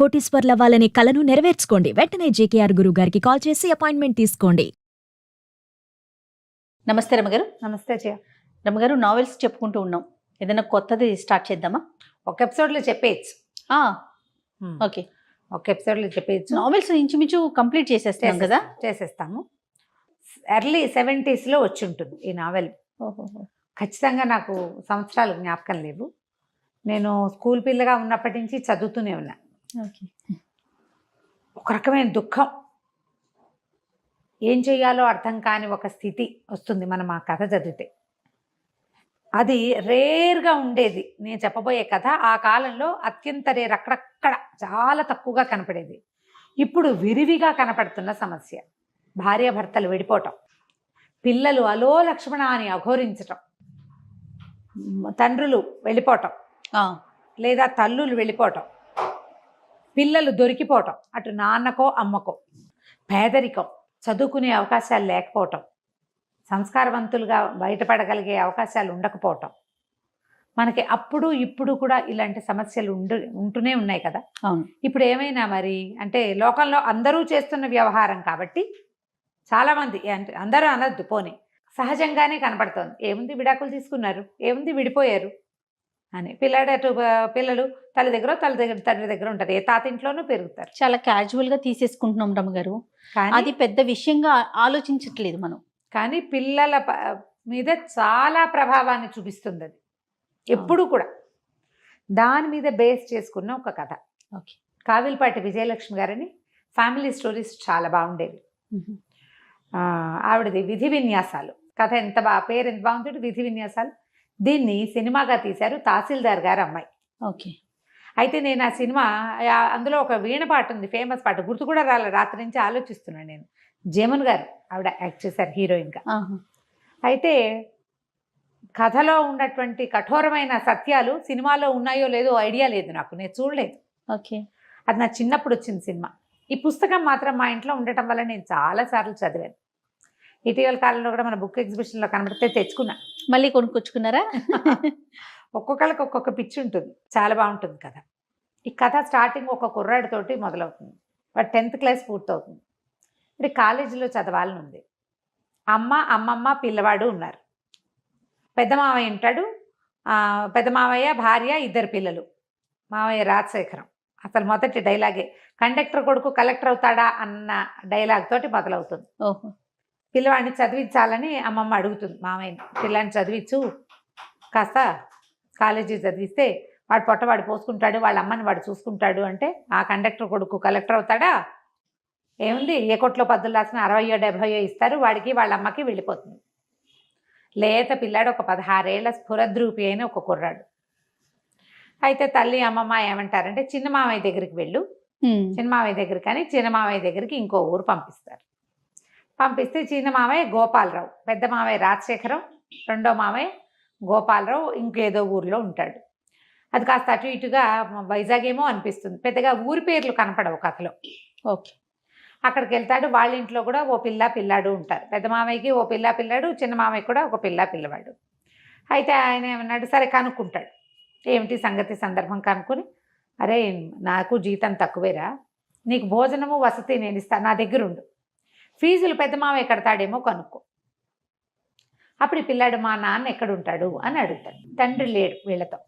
కోటీశ్వర్లవ్వాలనే కలను నెరవేర్చుకోండి. వెంటనే జేకేఆర్ గురువు గారికి కాల్ చేసి అపాయింట్మెంట్ తీసుకోండి. నమస్తే రమ్మగారు. నమస్తే జయ. రమ్మగారు, నావెల్స్ చెప్పుకుంటూ ఉన్నాం, ఏదైనా కొత్తది స్టార్ట్ చేద్దామా? ఒక ఎపిసోడ్లో చెప్పేయచ్చు. ఓకే, ఒక ఎపిసోడ్లో చెప్పేయచ్చు. నావెల్స్ ఇంచుమించు కంప్లీట్ చేసేస్తాం కదా. చేసేస్తాము. ఎర్లీ 70s వచ్చి ఉంటుంది ఈ నావెల్. ఖచ్చితంగా నాకు సంవత్సరాలు జ్ఞాపకం లేవు. నేను స్కూల్ పిల్లగా ఉన్నప్పటి నుంచి చదువుతూనే ఉన్నా. ఒక రకమైన దుఃఖం, ఏం చెయ్యాలో అర్థం కాని ఒక స్థితి వస్తుంది మనం ఆ కథ చదివితే. అది రేర్గా ఉండేది. నేను చెప్పబోయే కథ ఆ కాలంలో అత్యంత రేర్, అక్కడక్కడ చాలా తక్కువగా కనపడేది. ఇప్పుడు విరివిగా కనపడుతున్న సమస్య. భార్యాభర్తలు విడిపోవటం, పిల్లలు అలో లక్ష్మణ అని అఘోరించటం, తండ్రులు వెళ్ళిపోవటం లేదా తల్లులు వెళ్ళిపోవటం, పిల్లలు దొరికిపోవటం, అటు నాన్నకో అమ్మకో, పేదరికం, చదువుకునే అవకాశాలు లేకపోవటం, సంస్కారవంతులుగా బయటపడగలిగే అవకాశాలు ఉండకపోవటం. మనకి అప్పుడు ఇప్పుడు కూడా ఇలాంటి సమస్యలు ఉంటూనే ఉన్నాయి కదా. అవును. ఇప్పుడు ఏమైనా మరి అంటే లోకంలో అందరూ చేస్తున్న వ్యవహారం కాబట్టి చాలామంది, అంటే అందరూ అనద్దు పోనీ, సహజంగానే కనపడుతోంది. ఏముంది, విడాకులు తీసుకున్నారు, ఏముంది విడిపోయారు అని. పిల్లలు తల్లి దగ్గర తండ్రి దగ్గర ఉంటారు, ఏ తాత ఇంట్లోనూ పెరుగుతారు. చాలా క్యాజువల్ గా తీసేసుకుంటున్నాం రమ్మగారు. అది పెద్ద విషయంగా ఆలోచించట్లేదు మనం. కానీ పిల్లల మీద చాలా ప్రభావాన్ని చూపిస్తుంది అది ఎప్పుడు కూడా. దాని మీద బేస్ చేసుకున్న ఒక కథ. ఓకే. కావిల్పాటి విజయలక్ష్మి గారని ఫ్యామిలీ స్టోరీస్ చాలా బాగుండేవి. ఆవిడది విధి విన్యాసాలు కథ. పేరు ఎంత బాగుంటుంది, విధి విన్యాసాలు. దీన్ని సినిమాగా తీశారు తహసీల్దార్ గారు అమ్మాయి. ఓకే. అయితే నేను ఆ సినిమా, అందులో ఒక వీణ పాట ఉంది, ఫేమస్ పాట, గుర్తు కూడా రాలే, రాత్రి నుంచి ఆలోచిస్తున్నాను నేను. జమున్ గారు ఆవిడ యాక్ట్ చేశారు హీరోయిన్గా. అయితే కథలో ఉన్నటువంటి కఠోరమైన సత్యాలు సినిమాలో ఉన్నాయో లేదో ఐడియా లేదు నాకు, నేను చూడలేదు. ఓకే. అది నా చిన్నప్పుడు వచ్చింది సినిమా. ఈ పుస్తకం మాత్రం మా ఇంట్లో ఉండటం వల్ల నేను చాలాసార్లు చదివాను. ఇటీవల కాలంలో కూడా మన బుక్ ఎగ్జిబిషన్లో కనబడితే తెచ్చుకున్నా. మళ్ళీ కొనుక్కొచ్చుకున్నారా? ఒక్కొక్కరికి ఒక్కొక్క పిచ్చి ఉంటుంది. చాలా బాగుంటుంది కథ. ఈ కథ స్టార్టింగ్ ఒక కుర్రాడితోటి మొదలవుతుంది. వాడు 10th క్లాస్ పూర్తవుతుంది. ఇప్పుడు కాలేజీలో చదవాలని ఉంది. అమ్మమ్మ పిల్లవాడు ఉన్నారు. పెద్ద మావయ్య ఉంటాడు. పెద్ద మావయ్య, భార్య, 2 పిల్లలు. మావయ్య రాజశేఖరం. అసలు మొదటి డైలాగే కండక్టర్ కొడుకు కలెక్టర్ అవుతాడా అన్న డైలాగ్ తోటి మొదలవుతుంది. ఓహో. పిల్లవాడిని చదివించాలని అమ్మమ్మ అడుగుతుంది మామయ్యని. పిల్లాన్ని చదివించు, కాస్త కాలేజీ చదివిస్తే వాడు పొట్టవాడు పోసుకుంటాడు, వాళ్ళ అమ్మని వాడు చూసుకుంటాడు. అంటే ఆ కండక్టర్ కొడుకు కలెక్టర్ అవుతాడా, ఏముంది, ఏ కొట్లో పద్దులు రాసిన 60-70 ఇస్తారు, వాడికి వాళ్ళ అమ్మకి వెళ్ళిపోతుంది. లేత పిల్లాడు, ఒక 16 ఏళ్ల స్ఫురద్రూపి అయిన ఒక కుర్రాడు. అయితే తల్లి అమ్మమ్మ ఏమంటారంటే, చిన్న మామయ్య దగ్గరికి వెళ్ళు, చిన్న మామయ్య దగ్గర, కానీ చిన్న మామయ్య దగ్గరికి ఇంకో ఊరు పంపిస్తారు. పంపిస్తే చిన్న మామయ్య గోపాలరావు, పెద్ద మామయ్య రాజశేఖరం, రెండో మామయ్య గోపాలరావు ఇంకేదో ఊరిలో ఉంటాడు. అది కాస్త అటు ఇటుగా వైజాగ్ ఏమో అనిపిస్తుంది, పెద్దగా ఊరి పేర్లు కనపడవు కథలో. ఓకే. అక్కడికి వెళ్తాడు. వాళ్ళ ఇంట్లో కూడా ఓ పిల్లాడు ఉంటారు. పెద్ద మామయ్యకి ఓ పిల్లాడు, చిన్న మామయ్యకి కూడా ఒక పిల్లవాడు. అయితే ఆయన ఏమన్నాడు, సరే కనుక్కుంటాడు, ఏమిటి సంగతి సందర్భం కనుక్కొని, అరే నాకు జీతం తక్కువేరా, నీకు భోజనము వసతి నేను ఇస్తాను, నా దగ్గర ఉండు, ఫీజులు పెద్ద మామయ్య కడతాడేమో కనుక్కో. అప్పుడు ఈ పిల్లాడు, మా నాన్న ఎక్కడుంటాడు అని అడుగుతాడు. తండ్రి లేడు వీళ్ళతో.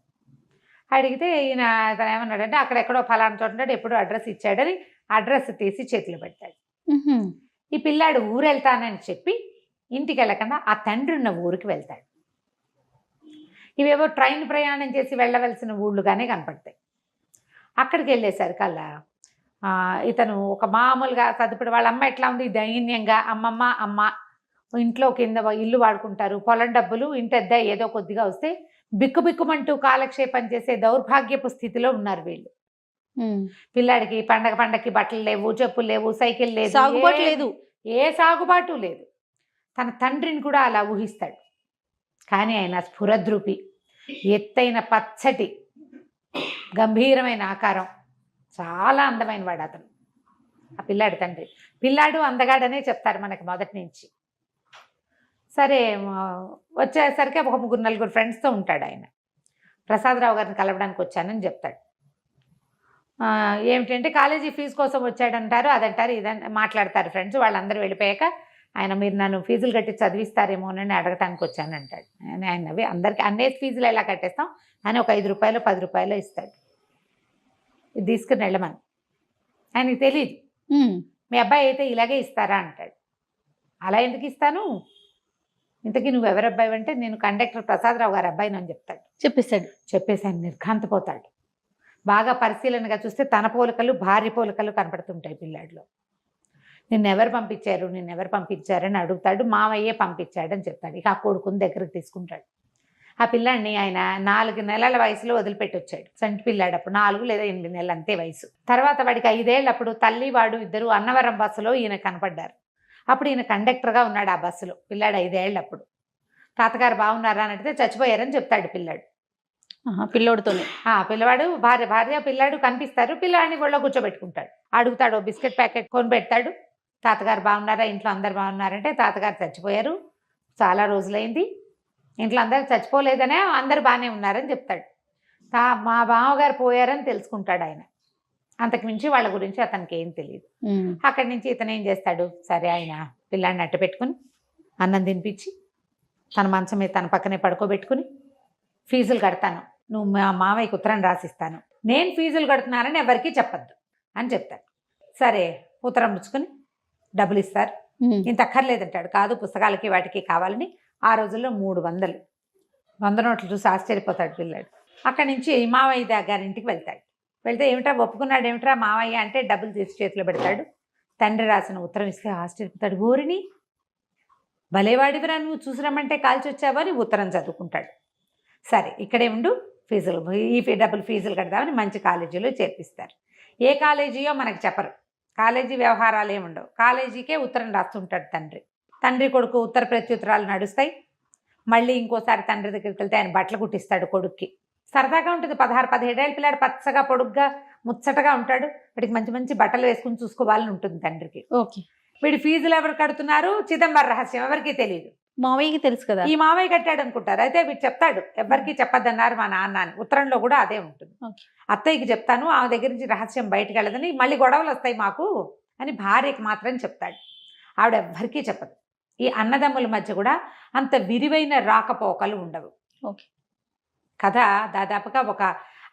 అడిగితే ఈయన తను ఏమన్నాడంటే, అక్కడెక్కడో ఫలానా చోట ఉంటాడు, ఎప్పుడో అడ్రస్ ఇచ్చాడని అడ్రస్ తీసి చేతిలో పెడతాడు. ఈ పిల్లాడు ఊరు వెళ్తానని చెప్పి ఇంటికి వెళ్ళకుండా ఆ తండ్రి ఉన్న ఊరికి వెళ్తాడు. ఇవేవో ట్రైన్ ప్రయాణం చేసి వెళ్ళవలసిన ఊళ్ళుగానే కనపడతాయి. అక్కడికి వెళ్ళేసరికల్లా ఇతను ఒక మామూలుగా చదువుడు, వాళ్ళ అమ్మ ఎట్లా ఉంది, దైన్యంగా, అమ్మ ఇంట్లో కింద ఇల్లు వాడుకుంటారు, పొలం డబ్బులు ఇంటెద్ద ఏదో కొద్దిగా వస్తే బిక్కుబిక్కుమంటూ కాలక్షేపం చేసే దౌర్భాగ్యపు స్థితిలో ఉన్నారు వీళ్ళు. పిల్లాడికి పండగకి బట్టలు లేవు, చెప్పులు లేవు, సైకిల్ లేదు, సాగుబాటు లేదు, ఏ సాగుబాటు లేదు. తన తండ్రిని కూడా అలా ఊహిస్తాడు. కానీ ఆయన స్ఫురద్రూపి, ఎత్తైన పచ్చటి గంభీరమైన ఆకారం, చాలా అందమైన వాడు అతను, ఆ పిల్లాడి తండ్రి. పిల్లాడు అందగాడనే చెప్తారు మనకి మొదటి నుంచి. సరే వచ్చేసరికి ఒక 3-4 ఫ్రెండ్స్తో ఉంటాడు ఆయన. ప్రసాదరావు గారిని కలవడానికి వచ్చానని చెప్తాడు. ఏమిటంటే కాలేజీ ఫీజు కోసం వచ్చాడంటారు, అదంటారు, ఇదని మాట్లాడతారు ఫ్రెండ్స్. వాళ్ళందరూ వెళ్ళిపోయాక ఆయన మీరు నన్ను ఫీజులు కట్టి చదివిస్తారేమో అని అడగటానికి వచ్చాను అంటాడు. ఆయనవి అందరికీ అన్నేసి ఫీజులు ఎలా కట్టేస్తాం అని ఒక 5 రూపాయలు 10 రూపాయలు ఇస్తాడు, ఇది తీసుకుని వెళ్ళమని. ఆయనకి తెలియదు. మీ అబ్బాయి అయితే ఇలాగే ఇస్తారా అంటాడు. అలా ఎందుకు ఇస్తాను, ఇంతకీ నువ్వు ఎవరి అబ్బాయి అంటే నేను కండక్టర్ ప్రసాదరావు గారి అబ్బాయిని అని చెప్తాడు. చెప్పేసి ఆయన నిర్ఘాంతపోతాడు. బాగా పరిశీలనగా చూస్తే తన పోలికలు భార్య పోలికలు కనపడుతుంటాయి పిల్లాడిలో. నిన్నెవరు పంపించారని అడుగుతాడు. మావయ్యే పంపించాడని చెప్తాడు. ఇక ఆ కొడుకుని దగ్గరకు తీసుకుంటాడు. ఆ పిల్లాడిని ఆయన 4 నెలల వయసులో వదిలిపెట్టి వచ్చాడు. సంటి పిల్లాడు అప్పుడు 4 లేదా 8 నెలలు అంతే వయసు. తర్వాత వాడికి 5 ఏళ్ళప్పుడు తల్లి వాడు ఇద్దరు అన్నవరం బస్సులో ఈయన కనపడ్డారు. అప్పుడు ఈయన కండక్టర్గా ఉన్నాడు ఆ బస్సులో. పిల్లాడు 5 ఏళ్ళప్పుడు. తాతగారు బాగున్నారా అని అడిగితే చచ్చిపోయారని చెప్తాడు పిల్లాడు. పిల్లోడితోనే పిల్లవాడు భార్య పిల్లాడు కనిపిస్తారు. పిల్లాడిని ఒళ్ళో కూర్చోబెట్టుకుంటాడు. అడుగుతాడు, బిస్కెట్ ప్యాకెట్ కొని పెడతాడు. తాతగారు బాగున్నారా, ఇంట్లో అందరు బాగున్నారంటే తాతగారు చచ్చిపోయారు, చాలా రోజులైంది, ఇంట్లో అందరు చచ్చిపోలేదనే అందరు బాగానే ఉన్నారని చెప్తాడు. మా బావగారు పోయారని తెలుసుకుంటాడు ఆయన. అంతకుమించి వాళ్ళ గురించి అతనికి ఏం తెలియదు. అక్కడి నుంచి ఇతను ఏం చేస్తాడు, సరే ఆయన పిల్లాడిని అట్ట పెట్టుకుని అన్నం తినిపించి తన మంచం మీద తన పక్కనే పడుకోబెట్టుకుని ఫీజులు కడతాను, నువ్వు మా మావయ్యకి ఉత్తరం రాసిస్తాను, నేను ఫీజులు కడుతున్నానని ఎవరికీ చెప్పద్దు అని చెప్తాడు. సరే ఉత్తరం పుచ్చుకొని డబ్బులు ఇస్తారు. ఇంత అక్కర్లేదంటాడు. కాదు పుస్తకాలకి వాటికి కావాలని ఆ రోజుల్లో 300 100 నోట్లు చూసి ఆశ్చర్యపోతాడు పిల్లాడు. అక్కడి నుంచి మావయ్య గారింటికి వెళ్తాడు. వెళ్తే ఏమిట్రా ఒప్పుకున్నాడు, ఏమిట్రా మావయ్య అంటే డబ్బులు తీసి చేతిలో పెడతాడు. తండ్రి రాసిన ఉత్తరం ఇస్తే ఆశ్చర్యపోతాడు. ఊరిని భలేవాడివిరా నువ్వు, చూసిరమ్మంటే కాల్చి వచ్చావని ఉత్తరం చదువుకుంటాడు. సరే ఇక్కడే ఉండు, డబ్బులు ఫీజులు కడదామని మంచి కాలేజీలో చేర్పిస్తారు. ఏ కాలేజీయో మనకు చెప్పరు, కాలేజీ వ్యవహారాలు ఏముండవు. కాలేజీకే ఉత్తరం రాస్తుంటాడు తండ్రి కొడుకు ఉత్తర ప్రత్యుత్తరాలు నడుస్తాయి. మళ్ళీ ఇంకోసారి తండ్రి దగ్గరికి వెళ్తే ఆయన బట్టలు కుట్టిస్తాడు కొడుక్కి. సరదాగా ఉంటుంది. 16-17 ఏళ్ళ పిల్లాడు పచ్చగా పొడుగ్గా ముచ్చటగా ఉంటాడు. వీడికి మంచి మంచి బట్టలు వేసుకుని చూసుకోవాలని ఉంటుంది తండ్రికి. వీడి ఫీజులు ఎవరు కడుతున్నారు, చిదంబర రహస్యం, ఎవరికీ తెలియదు. మావయ్యకి తెలుసు కదా, ఈ మావయ్య కట్టాడు అనుకుంటారు. అయితే వీడు చెప్తాడు, ఎవరికి చెప్పద్దన్నారు మా నాన్న అని. ఉత్తరంలో కూడా అదే ఉంటుంది. అత్తయ్యకి చెప్తాను, ఆమె దగ్గర నుంచి రహస్యం బయటకు వెళ్ళదని, మళ్ళీ గొడవలు వస్తాయి మాకు అని భార్యకి మాత్రం చెప్తాడు. ఆవిడ ఎవ్వరికీ చెప్పదు. ఈ అన్నదమ్ముల మధ్య కూడా అంత విరివైన రాకపోకలు ఉండవు. కథ దాదాపుగా ఒక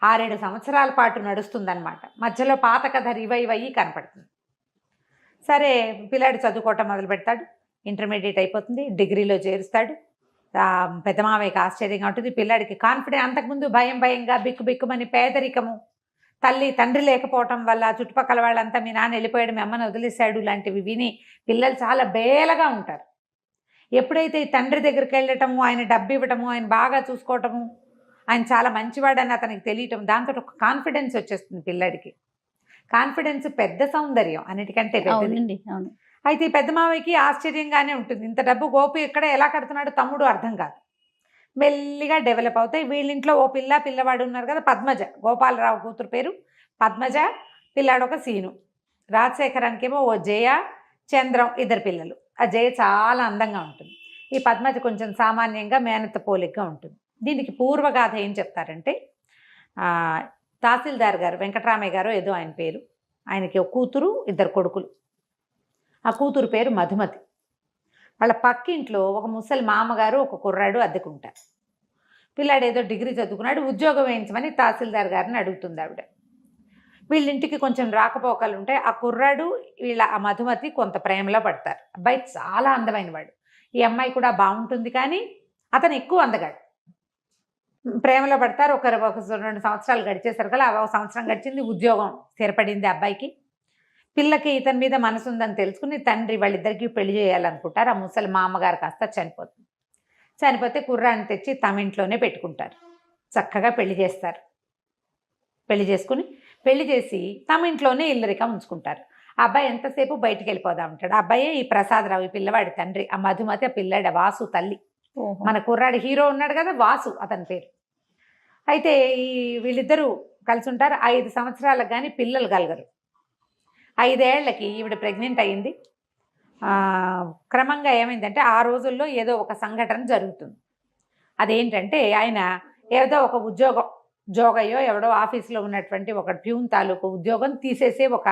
6-7 సంవత్సరాల పాటు నడుస్తుందన్నమాట. మధ్యలో పాత కథ రివైవ్ అయ్యి కనపడుతుంది. సరే పిల్లాడు చదువుకోవటం మొదలు పెడతాడు. ఇంటర్మీడియట్ అయిపోతుంది, డిగ్రీలో చేరుస్తాడు. పెద్ద మావయ్యకి ఆశ్చర్యంగా ఉంటుంది. పిల్లాడికి కాన్ఫిడెన్స్, అంతకుముందు భయంగా బిక్కుమని పేదరికము, తండ్రి లేకపోవటం వల్ల చుట్టుపక్కల వాళ్ళంతా మీ నాన్న వెళ్ళిపోయాడు, మీ అమ్మని వదిలేశాడు లాంటివి విని పిల్లలు చాలా బేలగా ఉంటారు. ఎప్పుడైతే ఈ తండ్రి దగ్గరికి వెళ్ళటము, ఆయన డబ్బు ఇవ్వటము, ఆయన బాగా చూసుకోవటము, ఆయన చాలా మంచివాడని అతనికి తెలియటం, దాంతో ఒక కాన్ఫిడెన్స్ వచ్చేస్తుంది పిల్లాడికి. కాన్ఫిడెన్స్ పెద్ద సౌందర్యం అన్నిటికంటే పెద్దది. అయితే ఈ పెద్ద మావయ్యకి ఆశ్చర్యంగానే ఉంటుంది. ఇంత డబ్బు గోపి ఎక్కడ ఎలా కడుతున్నాడు తమ్ముడు అర్థం కాదు. మెల్లిగా డెవలప్ అవుతాయి. వీళ్ళింట్లో ఓ పిల్లవాడు ఉన్నారు కదా, పద్మజ, గోపాలరావు కూతురు పేరు పద్మజ, పిల్లాడు ఒక సీను. రాజశేఖరానికేమో ఓ జయ, చంద్రం, 2 పిల్లలు. ఆ జయ చాలా అందంగా ఉంటుంది. ఈ పద్మజ కొంచెం సామాన్యంగా మేనత్త పోలికగా ఉంటుంది. దీనికి పూర్వగాథ ఏం చెప్తారంటే, తహసీల్దార్ గారు వెంకటరామయ్య గారు ఏదో ఆయన పేరు, ఆయనకి ఒక కూతురు 2 కొడుకులు. ఆ కూతురు పేరు మధుమతి. వాళ్ళ పక్కింట్లో ఒక ముసలి మామగారు ఒక కుర్రాడు అద్దెకుంటారు. పిల్లాడు ఏదో డిగ్రీ చదువుకున్నాడు, ఉద్యోగం వేయించమని తహసీల్దార్ గారిని అడుగుతుంది ఆవిడ. వీళ్ళింటికి కొంచెం రాకపోకలు ఉంటాయి. ఆ కుర్రాడు ఆ మధుమతి కొంత ప్రేమలో పడతారు. అబ్బాయి చాలా అందమైన వాడు. ఈ అమ్మాయి కూడా బాగుంటుంది, కానీ అతను ఎక్కువ అందగాడు. ప్రేమలో పడతారు. ఒక 2 సంవత్సరాలు గడిచేసరికి అలా 1 సంవత్సరం గడిచింది, ఉద్యోగం స్థిరపడింది అబ్బాయికి. పిల్లకి ఇతని మీద మనసు ఉందని తెలుసుకుని తండ్రి వాళ్ళిద్దరికీ పెళ్లి చేయాలనుకుంటారు. ఆ ముసలి మామగారు కాస్త చనిపోతే కుర్రాన్ని తెచ్చి తమ ఇంట్లోనే పెట్టుకుంటారు. చక్కగా పెళ్లి చేస్తారు. పెళ్లి చేసి తమ ఇంట్లోనే ఇల్లరికం ఉంచుకుంటారు. ఆ అబ్బాయి ఎంతసేపు బయటికి వెళ్ళిపోదా ఉంటాడు. ఆ అబ్బాయే ఈ ప్రసాదరావు, ఈ పిల్లవాడి తండ్రి. ఆ మధుమతి ఆ పిల్లాడి వాసు తల్లి. మన కుర్రాడి హీరో ఉన్నాడు కదా, వాసు అతని పేరు. అయితే వీళ్ళిద్దరూ కలిసి ఉంటారు. 5 సంవత్సరాలకు కానీ పిల్లలు కలగరు. 5 ఏళ్లకి ఈవిడ ప్రెగ్నెంట్ అయ్యింది. క్రమంగా ఏమైందంటే, ఆ రోజుల్లో ఏదో ఒక సంఘటన జరుగుతుంది. అదేంటంటే, ఆయన ఏదో ఒక ఉద్యోగం జోగయ్యో ఎవడో ఆఫీస్లో ఉన్నటువంటి ఒక ప్యూన్ తాలూకు ఉద్యోగం తీసేసే ఒక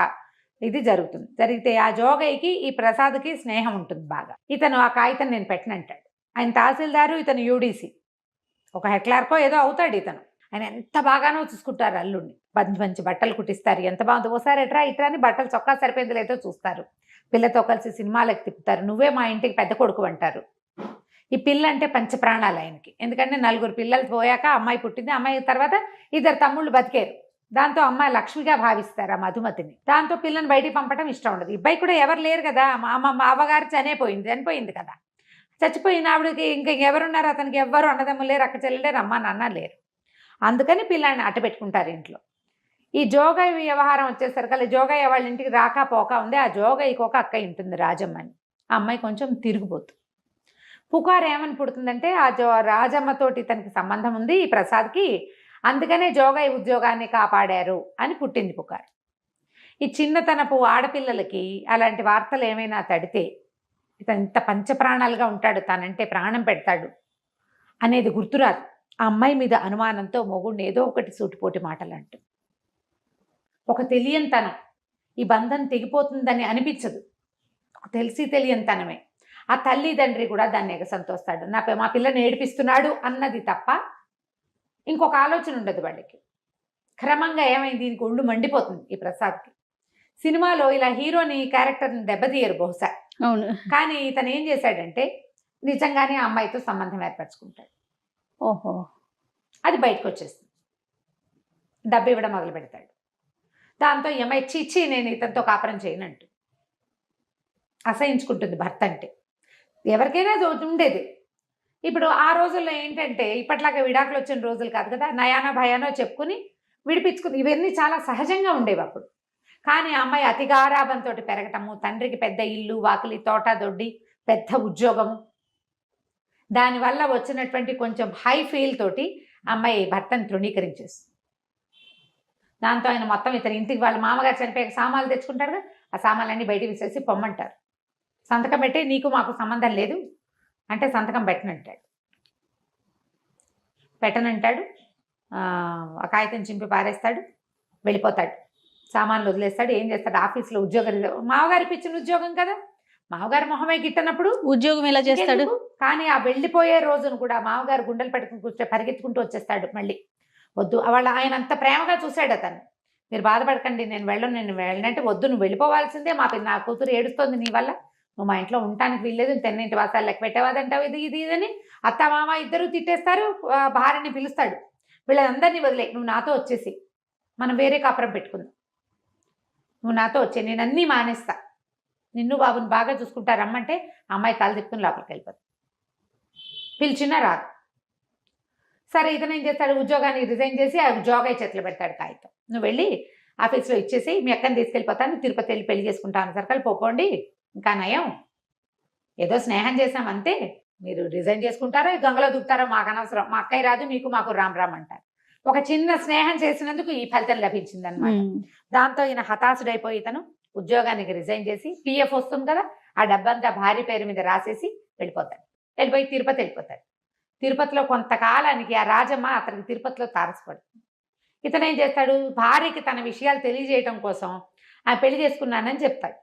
ఇది జరుగుతుంది. జరిగితే ఆ జోగయ్యకి ఈ ప్రసాద్కి స్నేహం ఉంటుంది బాగా. ఇతను ఆ కాగితం నేను పెట్టనంటాడు. ఆయన తహసీల్దారు, ఇతను యూడీసీ, ఒక హెక్లార్కో ఏదో అవుతాడు ఇతను. ఆయన ఎంత బాగానో చూసుకుంటారు అల్లుడిని. మంచి మంచి బట్టలు కుట్టిస్తారు, ఎంత బాగుంది. ఓసారి ఎట్రా ఇట్రా అని బట్టలు చొక్కా సరిపోయింది లేదో చూస్తారు. పిల్లతో కలిసి సినిమాలకు తిప్పుతారు. నువ్వే మా ఇంటికి పెద్ద కొడుకు అంటారు. ఈ పిల్ల అంటే పంచప్రాణాలు ఆయనకి. ఎందుకంటే 4 పిల్లలు పోయాక అమ్మాయి పుట్టింది. అమ్మాయి తర్వాత 2 తమ్ముళ్ళు బతికారు. దాంతో అమ్మాయి లక్ష్మిగా భావిస్తారు ఆ మధుమతిని. దాంతో పిల్లని బయటికి పంపడం ఇష్టం ఉండదు. ఇబ్బాయి కూడా ఎవరు లేరు కదా, మా అవ్వగారు చనిపోయింది కదా. చచ్చిపోయిన ఆవిడకి ఇంకా ఎవరున్నారు, అతనికి ఎవ్వరు అన్నదమ్ములు లేరు, అక్క చెల్లెలు లేరు, అమ్మ నాన్న లేరు. అందుకని పిల్లాన్ని అట్ట పెట్టుకుంటారు ఇంట్లో. ఈ జోగయ్య వ్యవహారం వచ్చేసరికి జోగయ్య వాళ్ళ ఇంటికి రాక పోక ఉంది. ఆ జోగయ్యకి ఒక అక్క ఉంటుంది రాజమ్మ అని. ఆ అమ్మాయి కొంచెం తిరిగిపోతుంది. పుకారు ఏమని పుడుతుందంటే ఆ రాజమ్మతోటి తనకి సంబంధం ఉంది ఈ ప్రసాద్కి, అందుకనే జోగయ్య ఉద్యోగాన్ని కాపాడారు అని పుట్టింది పుకారు. ఈ చిన్నతనపు ఆడపిల్లలకి అలాంటి వార్తలు ఏమైనా తడితే ఇతను ఇంత పంచప్రాణాలుగా ఉంటాడు, తనంటే ప్రాణం పెడతాడు అనేది గుర్తురాదు. ఆ అమ్మాయి మీద అనుమానంతో మొగుడిని ఏదో ఒకటి సూటిపోటి మాటలు అంటూ ఒక తెలియనితనం, ఈ బంధం తెగిపోతుందని అనిపించదు, తెలిసి తెలియనితనమే. ఆ తల్లిదండ్రి కూడా దాన్ని ఎగసంతోస్తాడు. మా పిల్లని ఏడిపిస్తున్నాడు అన్నది తప్ప ఇంకొక ఆలోచన ఉండదు వాళ్ళకి. క్రమంగా ఏమైంది, దీనికి ఒళ్ళు మండిపోతుంది ఈ ప్రసాద్కి. సినిమాలో ఇలా హీరోని క్యారెక్టర్ని దెబ్బతీయరు బహుశా, అవును. కానీ ఇతను ఏం చేశాడంటే నిజంగానే ఆ అమ్మాయితో సంబంధం ఏర్పరచుకుంటాడు. ఓహో. అది బయటకు వచ్చేస్తుంది. డబ్బు ఇవ్వడం మొదలు పెడతాడు. దాంతో ఈ అమ్మాయి చీచి నేను ఇతనితో కాపురం చేయనంటూ అసహించుకుంటుంది. భర్త అంటే ఎవరికైనా ఉండేది. ఇప్పుడు ఆ రోజుల్లో ఏంటంటే ఇప్పట్లాగా విడాకులు వచ్చిన రోజులు కాదు కదా, నయానో భయానో చెప్పుకుని విడిపించుకుని ఇవన్నీ చాలా సహజంగా ఉండేవి అప్పుడు. కానీ ఆ అమ్మాయి అతి గారాబంతో పెరగటము, తండ్రికి పెద్ద ఇల్లు వాకిలి తోట దొడ్డి పెద్ద ఉద్యోగము, దానివల్ల వచ్చినటువంటి కొంచెం హై ఫీల్ తోటి అమ్మాయి భర్తను తృణీకరించేస్తుంది. దాంతో ఆయన మొత్తం ఇతని ఇంటికి వాళ్ళ మామగారు చనిపోయాక సామాన్లు తెచ్చుకుంటారు కదా, ఆ సామాన్లన్నీ బయటికి విసేసి పొమ్మంటారు. సంతకం పెట్టి నీకు మాకు సంబంధం లేదు అంటే సంతకం పెట్టనంటాడు. ఆ కాగితం చింపి పారేస్తాడు, వెళ్ళిపోతాడు, సామాన్లు వదిలేస్తాడు. ఏం చేస్తాడు, ఆఫీస్లో ఉద్యోగం, మామగారికి ఇచ్చిన ఉద్యోగం కదా, మామగారు మొహమే గిట్టనప్పుడు ఉద్యోగం ఎలా చేస్తాడు. కానీ ఆ వెళ్ళిపోయే రోజును కూడా మామగారు గుండెలు పెట్టుకుని కూర్చో పరిగెత్తుకుంటూ వచ్చేస్తాడు. మళ్ళీ వద్దు, వాళ్ళ ఆయన అంత ప్రేమగా చూశాడు అతను. మీరు బాధపడకండి, నేను వెళ్ళనంటే వద్దు, నువ్వు వెళ్ళిపోవాల్సిందే, నా కూతురు ఏడుస్తోంది నీ వల్ల, నువ్వు మా ఇంట్లో ఉండటానికి వీల్లేదు, తెన్నింటి వాసాలు లెక్క పెట్టేవాదంటావు, ఇది ఇదని అత్త మామ ఇద్దరు తిట్టేస్తారు. భార్యని పిలుస్తాడు, వీళ్ళందరినీ వదిలే, నువ్వు నాతో వచ్చేసి మనం వేరే కాపురం పెట్టుకుందాం, నువ్వు నాతో వచ్చే, నేను అన్నీ మానేస్తా, నిన్ను బాబుని బాగా చూసుకుంటా రమ్మంటే అమ్మాయి తల తిప్పుకుని లోపలికి వెళ్ళిపోతుంది. పిలిచినా రాదు. సరే ఇతను ఏం చేస్తాడు, ఉద్యోగాన్ని రిజైన్ చేసి ఆ జోగయ్య చేతిలో పెడతాడు కాగితం. నువ్వు వెళ్ళి ఆఫీస్లో ఇచ్చేసి మీ అక్కని తీసుకెళ్ళిపోతాను, తిరుపతి వెళ్ళి పెళ్లి చేసుకుంటాను సర్కల్ పోకోండి, ఇంకా నయం, ఏదో స్నేహం చేసాం అంతే, మీరు రిజైన్ చేసుకుంటారో గంగలో దూకుతారో మాకు అనవసరం, మా అక్కయ్య రాదు మీకు మాకు రామ్ రామ్ అంటారు. ఒక చిన్న స్నేహం చేసినందుకు ఈ ఫలితం లభించింది అనమాట. దాంతో ఈయన హతాశుడైపోయి ఇతను ఉద్యోగానికి రిజైన్ చేసి పిఎఫ్ వస్తుంది కదా, ఆ డబ్బంతా భార్య పేరు మీద రాసేసి వెళ్ళిపోతాడు. వెళ్ళిపోయి తిరుపతి వెళ్ళిపోతాడు. తిరుపతిలో కొంతకాలానికి ఆ రాజమ్మ అతనికి తిరుపతిలో తారసపడుతుంది. ఇతను ఏం చేస్తాడు, భార్యకి తన విషయాలు తెలియజేయటం కోసం ఆ పెళ్లి చేసుకున్నానని చెప్తాడు.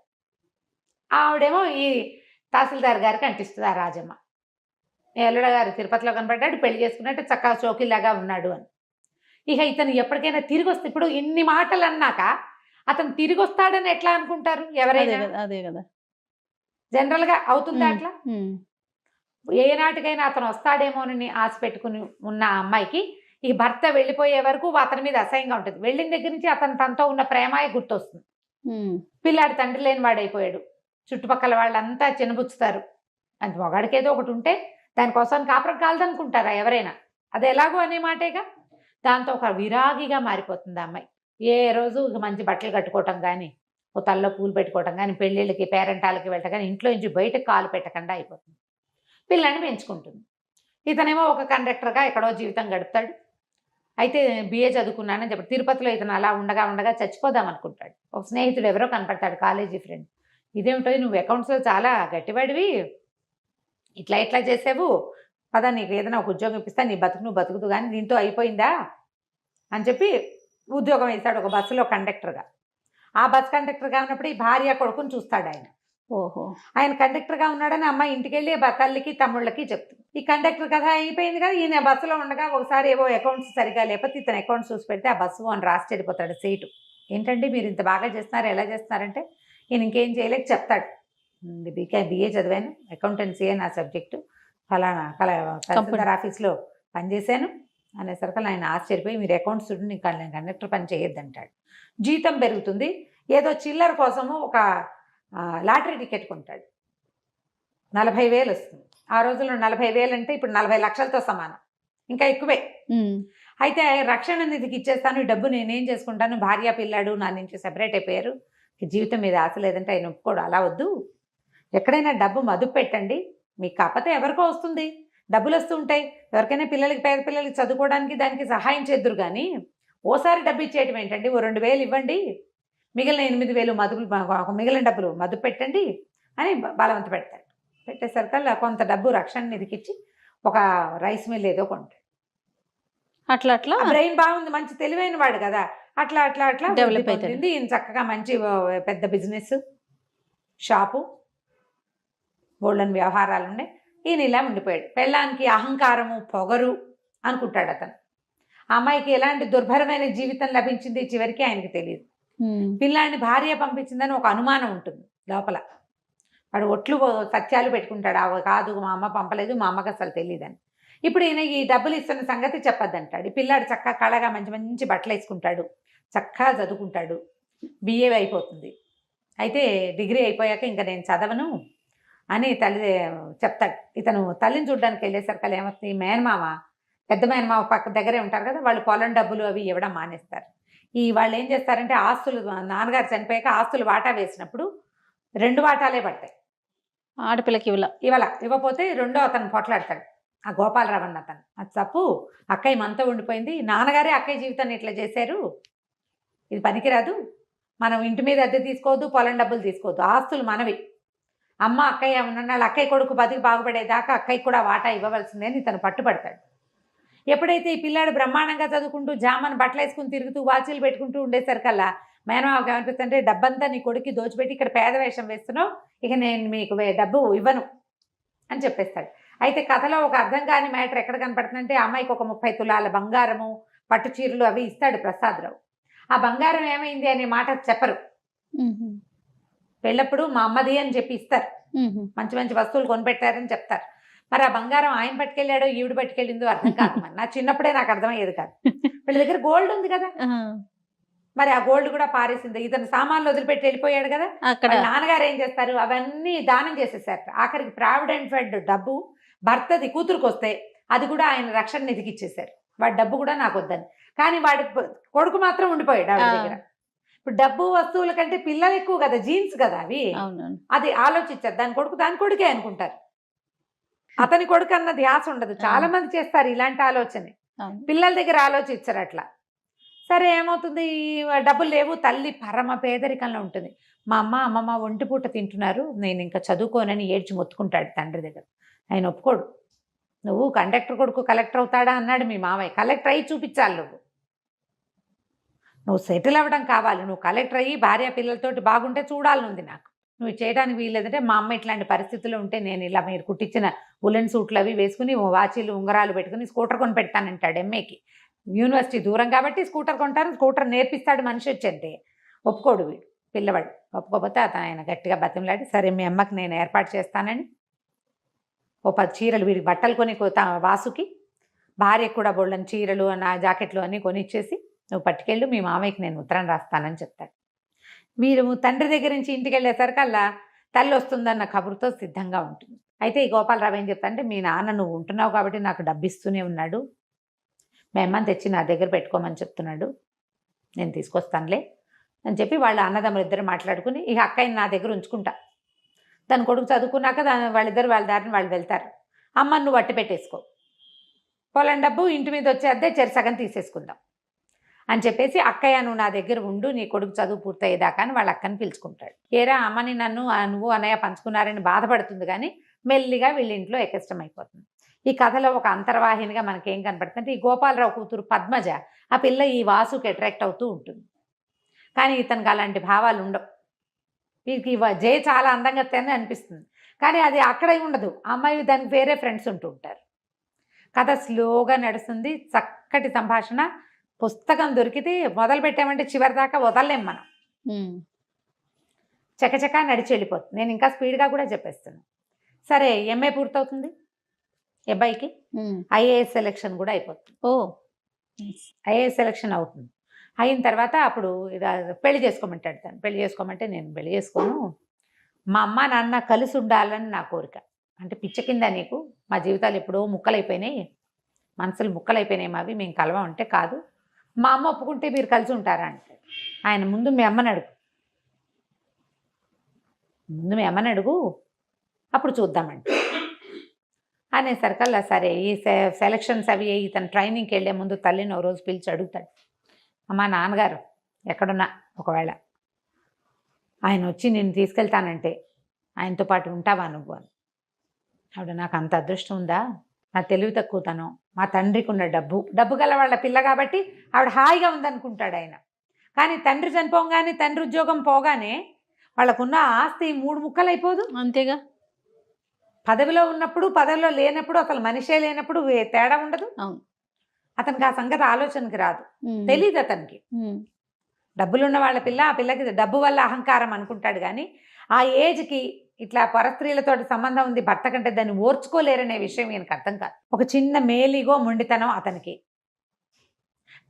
ఆవిడేమో ఈ తహసీల్దార్ గారికి అంటిస్తుంది ఆ రాజమ్మ, ఎల్లుడ గారు తిరుపతిలో కనపడ్డాడు, పెళ్లి చేసుకున్నట్టు చక్కగా చోకిలాగా ఉన్నాడు అని. ఇక ఇతను ఎప్పటికైనా తిరిగి వస్తే, ఇప్పుడు ఇన్ని మాటలు అన్నాక అతను తిరిగి వస్తాడని ఎట్లా అనుకుంటారు ఎవరైనా, అదే కదా జనరల్గా అవుతుందా అట్లా? ఏనాటికైనా అతను వస్తాడేమోనని ఆశ పెట్టుకుని ఉన్న ఆ అమ్మాయికి ఈ భర్త వెళ్ళిపోయే వరకు అతని మీద అసహ్యంగా ఉంటుంది. వెళ్ళిన దగ్గర నుంచి అతను తనతో ఉన్న ప్రేమాయి గుర్తొస్తుంది. పిల్లాడు తండ్రి లేని వాడైపోయాడు, చుట్టుపక్కల వాళ్ళంతా చిన్నబుచ్చుతారు, అది మొగాడికి ఏదో ఒకటి ఉంటే దానికోసం కాపురం కాలదనుకుంటారా ఎవరైనా, అది ఎలాగో అనే మాటేగా. దాంతో ఒక విరాగిగా మారిపోతుంది ఆ అమ్మాయి. ఏ రోజు మంచి బట్టలు కట్టుకోవటం కానీ, ఓ తల్లో పూలు పెట్టుకోవటం కానీ, పెళ్ళిళ్ళకి పేరెంటాలకి వెళ్ళటం కానీ, ఇంట్లో నుంచి బయటకు కాలు పెట్టకుండా అయిపోతుంది. పిల్లని పెంచుకుంటుంది. ఇతనేమో ఒక కండక్టర్గా ఎక్కడో జీవితం గడుపుతాడు. అయితే బిఏ చదువుకున్నానని చెప్పి తిరుపతిలో ఇతను అలా ఉండగా చచ్చిపోదాం అనుకుంటాడు. ఒక స్నేహితుడు ఎవరో కనపడతాడు, కాలేజీ ఫ్రెండ్. ఇదేమిటో నువ్వు అకౌంట్స్లో చాలా గట్టివాడివి, ఇట్లా చేసావు పదా, నీకు ఏదైనా ఒక ఉద్యోగం ఇప్పిస్తా, నీ బతుకు నువ్వు బతుకుతూ కానీ దీంతో అయిపోయిందా అని చెప్పి ఉద్యోగం వేశాడు ఒక బస్సులో కండక్టర్గా. ఆ బస్ కండక్టర్గా ఉన్నప్పుడు ఈ భార్య కొడుకుని చూస్తాడు ఆయన. ఓహో. ఆయన కండక్టర్గా ఉన్నాడని అమ్మాయి ఇంటికి వెళ్ళి తల్లికి తమ్ముళ్ళకి చెప్తుంది. ఈ కండక్టర్ కథ అయిపోయింది కదా. ఈయన బస్సులో ఉండగా ఒకసారి ఏవో అకౌంట్స్ సరిగా లేకపోతే ఇతను అకౌంట్స్ చూసి పెడితే ఆ బస్సు అని రాసి చెడిపోతాడు సీటు. ఏంటండి మీరు ఇంత బాగా చేస్తున్నారు, ఎలా చేస్తున్నారంటే ఈయన ఇంకేం చేయలేక చెప్తాడు, బిఏ చదివాను, అకౌంటెన్సీయే నా సబ్జెక్టు, ఫలానా తహసీల్దార్ ఆఫీస్లో పనిచేశాను అనేసరికి ఆయన ఆశ్చర్యపోయి మీరు అకౌంట్స్ చూడండి ఇంకా నేను కండక్టర్ పని చేయొద్దంటాడు. జీతం పెరుగుతుంది, ఏదో చిల్లర కోసము ఒక లాటరీ టికెట్ కొంటాడు. 40,000 వస్తుంది. ఆ రోజుల్లో 40,000 అంటే ఇప్పుడు 40 లక్షలతో సమానం, ఇంకా ఎక్కువే. అయితే రక్షణ నిధికి ఇచ్చేస్తాను, ఈ డబ్బు నేనేం చేసుకుంటాను, భార్య పిల్లాడు నా నుంచి సెపరేట్ అయిపోయారు, జీవితం మీద ఆశ లేదంటే ఆయన ఒప్పుకోడు. అలా వద్దు, ఎక్కడైనా డబ్బు మదుపు పెట్టండి, మీకు కాకపోతే ఎవరికో వస్తుంది, డబ్బులు వస్తూ ఉంటాయి, ఎవరికైనా పిల్లలకి పేద పిల్లలకి చదువుకోవడానికి దానికి సహాయం చేద్దురు. కానీ ఓసారి డబ్బు ఇచ్చేయటం ఏంటండి, ఓ 2,000 ఇవ్వండి, మిగిలిన 8,000 మదుపులు మిగిలిన డబ్బులు మదుపు పెట్టండి అని బలవంత పెడతాడు. పెట్టేసరికల్లా కొంత డబ్బు రక్షణ నిధికి ఇచ్చి ఒక రైస్ మిల్ ఏదో కొంటాడు. అట్లా అట్లా బ్రెయిన్ బాగుంది, మంచి తెలివైన వాడు కదా, అట్లా అట్లా అట్లా డెవలప్ అవుతుంది. ఈయన చక్కగా మంచి పెద్ద బిజినెస్ షాపు, బోల్డన్ వ్యవహారాలు ఉన్నాయి. ఈయన ఇలా ఉండిపోయాడు. పెళ్ళానికి అహంకారము పొగరు అనుకుంటాడు అతను. ఆ అమ్మాయికి ఎలాంటి దుర్భరమైన జీవితం లభించింది చివరికి ఆయనకి తెలియదు. పిల్లాడిని భార్య పంపించిందని ఒక అనుమానం ఉంటుంది లోపల. వాడు ఒట్లు సత్యాలు పెట్టుకుంటాడు, అవి కాదు మా అమ్మ పంపలేదు, మా అమ్మకి అసలు తెలియదని. ఇప్పుడు ఈయన ఈ డబ్బులు ఇస్తున్న సంగతి చెప్పొద్దంటాడు. ఈ పిల్లాడు చక్కగా కళగా మంచి మంచి బట్టలు వేసుకుంటాడు, చక్కగా చదువుకుంటాడు, బిఏ అయిపోతుంది. అయితే డిగ్రీ అయిపోయాక ఇంకా నేను చదవను అని తల్లి చెప్తాడు. ఇతను తల్లిని చూడడానికి వెళ్ళేసరికి ఏమవుతుంది, మేనమామ పెద్ద మేనమామ పక్క దగ్గరే ఉంటారు కదా, వాళ్ళు పొలం డబ్బులు అవి ఇవ్వడం మానేస్తారు. వాళ్ళు ఏం చేస్తారంటే ఆస్తులు, నాన్నగారు చనిపోయాక ఆస్తులు వాటా వేసినప్పుడు 2 వాటాలే పడతాయి. ఆడపిల్లకి ఇవ్వకపోతే రెండో అతను పొట్లాడతాడు, ఆ గోపాలరావు అన్న అతను. అది తప్పు, అక్కయ్య మనతో ఉండిపోయింది, నాన్నగారే అక్కయ్య జీవితాన్ని ఇట్లా చేశారు, ఇది పనికిరాదు, మనం ఇంటి మీద అద్దె తీసుకోవద్దు, పొలం డబ్బులు తీసుకోవద్దు, ఆస్తులు మనవి, అమ్మ అక్కయ్య ఉన్నాళ్ళు అక్కయ్య కొడుకు బతికి బాగుపడేదాకా అక్కయ్య కూడా వాటా ఇవ్వవలసిందే అని ఇతను పట్టుబడతాడు. ఎప్పుడైతే ఈ పిల్లాడు బ్రహ్మాండంగా చదువుకుంటూ జామని బట్టలు వేసుకుని తిరుగుతూ వాచీలు పెట్టుకుంటూ ఉండేసరికల్లా మేనమావకి ఏమనిపిస్తుంటే డబ్బంతా నీ కొడుక్కి దోచిపెట్టి ఇక్కడ పేద వేషం వేస్తున్నావు, ఇక నేను మీకు డబ్బు ఇవ్వను అని చెప్పేస్తాడు. అయితే కథలో ఒక అర్థం కాని మ్యాటర్ ఎక్కడ కనపడుతుందంటే అమ్మాయికి ఒక 30 తులాల బంగారము, పట్టు చీరలు అవి ఇస్తాడు ప్రసాదరావు. ఆ బంగారం ఏమైంది అనే మాట చెప్పరు. పెళ్ళప్పుడు మా అమ్మది అని చెప్పి ఇస్తారు, మంచి మంచి వస్తువులు కొనిపెట్టారని చెప్తారు. మరి ఆ బంగారం ఆయన పట్టుకెళ్ళాడో ఈవిడ పట్టుకెళ్ళిందో అర్థం కాదు. మరి నా చిన్నప్పుడే నాకు అర్థమయ్యేది కాదు. వీళ్ళ దగ్గర గోల్డ్ ఉంది కదా, మరి ఆ గోల్డ్ కూడా పారేసింది. ఇతను సామాన్లు వదిలిపెట్టి వెళ్ళిపోయాడు కదా, అక్కడ నాన్నగారు ఏం చేస్తారు, అవన్నీ దానం చేసేసారు. ఆఖరికి ప్రావిడెంట్ ఫండ్ డబ్బు భర్తది కూతురుకు వస్తే అది కూడా ఆయన రక్షణ నిధికి ఇచ్చేసారు. వాడి డబ్బు కూడా నాకు వద్దని. కానీ వాడి కొడుకు మాత్రం ఉండిపోయాడు ఆవిడ దగ్గర. ఇప్పుడు డబ్బు వస్తువుల కంటే పిల్లలు ఎక్కువ కదా, జీన్స్ కదా అవి, అది ఆలోచించారు. దాని కొడుకే అనుకుంటారు, అతని కొడుకు అన్న ధ్యాస ఉండదు. చాలా మంది చేస్తారు ఇలాంటి ఆలోచన, పిల్లల దగ్గర ఆలోచించారు అట్లా. సరే ఏమవుతుంది, డబ్బులు లేవు, తల్లి పరమ పేదరికంలో ఉంటుంది. మా అమ్మమ్మ ఒంటి పూట తింటున్నారు, నేను ఇంకా చదువుకోనని ఏడ్చి మొత్తుకుంటాడు తండ్రి దగ్గర. ఆయన ఒప్పుకోడు. నువ్వు కండక్టర్ కొడుకు కలెక్టర్ అవుతాడా అన్నాడు మీ మామయ్య. కలెక్టర్ అయ్యి చూపించాలి, నువ్వు సెటిల్ అవ్వడం కావాలి, నువ్వు కలెక్టర్ అయ్యి భార్య పిల్లలతోటి బాగుంటే చూడాలనుంది నాకు, నువ్వు చేయడానికి వీల్లేదంటే మా అమ్మ ఇట్లాంటి పరిస్థితుల్లో ఉంటే నేను ఇలా మీరు కుట్టించిన ఉలెన్ సూట్లు అవి వేసుకుని వాచీలు ఉంగరాలు పెట్టుకుని స్కూటర్ కొని పెడతానంటాడు. ఎంఏకి యూనివర్సిటీ దూరం కాబట్టి స్కూటర్ కొంటాను, స్కూటర్ నేర్పిస్తాడు మనిషి వచ్చంటే. ఒప్పుకోడు వీడు పిల్లవాడు. ఒప్పుకోకపోతే ఆయన గట్టిగా బతిమలాడి సరే మీ అమ్మకి నేను ఏర్పాటు చేస్తానని ఓ 10 చీరలు వీడికి బట్టలు కొని వాసుకి, భార్యకు కూడా బోళ్ళని చీరలు నా జాకెట్లు అన్నీ కొనిచ్చేసి నువ్వు పట్టుకెళ్ళు, మీ మామయ్యకి నేను ఉత్తరం రాస్తానని చెప్తాడు. వీరు తండ్రి దగ్గర నుంచి ఇంటికి వెళ్ళేసరికల్లా తల్లి వస్తుందన్న కబురుతో సిద్ధంగా ఉంటుంది. అయితే ఈ గోపాలరావు ఏం చెప్తానంటే మీ నాన్న నువ్వు ఉంటున్నావు కాబట్టి నాకు డబ్బు ఇస్తూనే ఉన్నాడు, మీ అమ్మని తెచ్చి నా దగ్గర పెట్టుకోమని చెప్తున్నాడు, నేను తీసుకొస్తానులే అని చెప్పి వాళ్ళ అన్నదమ్ములు ఇద్దరు మాట్లాడుకుని ఇక అక్కయ్యని నా దగ్గర ఉంచుకుంటా, తన కొడుకు చదువుకున్నాక వాళ్ళిద్దరు వాళ్ళ దారిని వాళ్ళు వెళ్తారు, అమ్మని నువ్వు అట్టి పెట్టేసుకో, పొలం డబ్బు ఇంటి మీద వచ్చే అద్దె సగం తీసేసుకుందాం అని చెప్పేసి అక్కయ్య నువ్వు నా దగ్గర ఉండు, నీ కొడుకు చదువు పూర్తయ్యేదాకా అని వాళ్ళ అక్కని పిలుచుకుంటాడు. ఏరా అమ్మని నువ్వు అన్నయ్య పంచుకున్నారని బాధపడుతుంది, కానీ మెల్లిగా వీళ్ళ ఇంట్లో ఎక్కష్టం అయిపోతుంది. ఈ కథలో ఒక అంతర్వాహినిగా మనకేం కనపడుతుందంటే ఈ గోపాలరావు కూతురు పద్మజ ఆ పిల్ల ఈ వాసుకి అట్రాక్ట్ అవుతూ ఉంటుంది. కానీ ఇతనికి అలాంటి భావాలు ఉండవు. వీరికి జయ చాలా అందంగా తిని అనిపిస్తుంది, కానీ అది అక్కడ ఉండదు. ఆ అమ్మాయి దానికి వేరే ఫ్రెండ్స్ ఉంటూ ఉంటారు. కథ స్లోగా నడుస్తుంది, చక్కటి సంభాషణ. పుస్తకం దొరికితే మొదలు పెట్టామంటే చివరి దాకా వదలలేం మనం. చకచకా నడిచి వెళ్ళిపోతుంది. నేను ఇంకా స్పీడ్గా కూడా చెప్పేస్తున్నాను. సరే, ఎంఏ పూర్తవుతుంది అబ్బాయికి. ఐఏఎస్ సెలెక్షన్ కూడా అయిపోతుంది. ఐఏఎస్ సెలెక్షన్ అవుతుంది. అయిన తర్వాత అప్పుడు పెళ్లి చేసుకోమంటాడు తను. పెళ్లి చేసుకోమంటే నేను పెళ్లి చేసుకోను, మా అమ్మ నాన్న కలిసి ఉండాలని నా కోరిక. అంటే పిచ్చ కింద నీకు, మా జీవితాలు ఎప్పుడో ముక్కలైపోయినాయి, మనసులు ముక్కలైపోయినాయి మావి, మేము కలవం అంటే కాదు, మా అమ్మ ఒప్పుకుంటే మీరు కలిసి ఉంటారా అంటాడు. ఆయన ముందు మీ అమ్మని అడుగు, అప్పుడు చూద్దామండి అనేసరికల్లా సరే ఈ సెలక్షన్స్ అవి ఇతను ట్రైనింగ్కి వెళ్ళే ముందు తల్లిని ఓ రోజు పిలిచి అడుగుతాడు, అమ్మ నాన్నగారు ఎక్కడున్నా ఒకవేళ ఆయన వచ్చి నిన్ను తీసుకెళ్తానంటే ఆయనతో పాటు ఉంటావా నువ్వు అని. ఆవిడ, నాకు అంత అదృష్టం ఉందా, నా తెలివి తక్కువతనం, మా తండ్రికి ఉన్న డబ్బు గల వాళ్ళ పిల్ల కాబట్టి ఆవిడ హాయిగా ఉందనుకుంటాడు ఆయన. కానీ తండ్రి చనిపోగానే, తండ్రి ఉద్యోగం పోగానే వాళ్ళకున్న ఆస్తి 3 ముక్కలు అయిపోదు. అంతేగా, పదవిలో ఉన్నప్పుడు పదవిలో లేనప్పుడు అసలు మనిషే లేనప్పుడు తేడా ఉండదు. అవును, అతనికి ఆ సంగతి ఆలోచనకి రాదు, తెలీదు అతనికి. డబ్బులున్న వాళ్ళ పిల్ల, ఆ పిల్లకి డబ్బు వల్ల అహంకారం అనుకుంటాడు. కానీ ఆ ఏజ్కి ఇట్లా పరస్త్రీలతో సంబంధం ఉంది భర్త కంటే, దాన్ని ఓర్చుకోలేరనే విషయం ఈయనకు అర్థం కాదు. ఒక చిన్న మేలిగో మొండితనం అతనికి.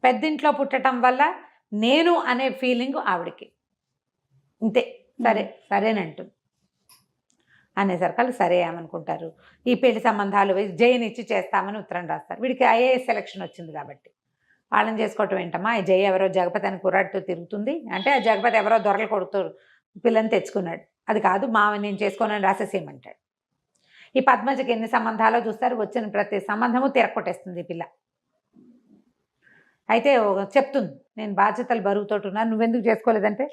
పెద్దింట్లో పుట్టడం వల్ల నేను అనే ఫీలింగ్ ఆవిడకి. ఇంతే, సరేనంటు అనేసరికి సరే ఏమనుకుంటారు, ఈ పెళ్లి సంబంధాలు జయనిచ్చి చేస్తామని ఉత్తరం రాస్తారు. వీడికి ఐఏఎస్ సెలక్షన్ వచ్చింది కాబట్టి వాళ్ళని చేసుకోవటం ఏంటమ్మా, ఈ జయ ఎవరో జగపతి అని కుర్రాడితో తిరుగుతుంది అంటే, ఆ జగపతి ఎవరో దొరలు కొడుతూ పిల్లని తెచ్చుకున్నాడు, అది కాదు నేను చేసుకోనని రాసేసేయమంటాడు. ఈ పద్మజకి ఎన్ని సంబంధాలో చూస్తారు, వచ్చిన ప్రతి సంబంధము తిరగొట్టేస్తుంది ఈ పిల్ల. అయితే చెప్తుంది, నేను బాధ్యతలు బరువుతోటి ఉన్నాను, నువ్వెందుకు చేసుకోలేదంటే,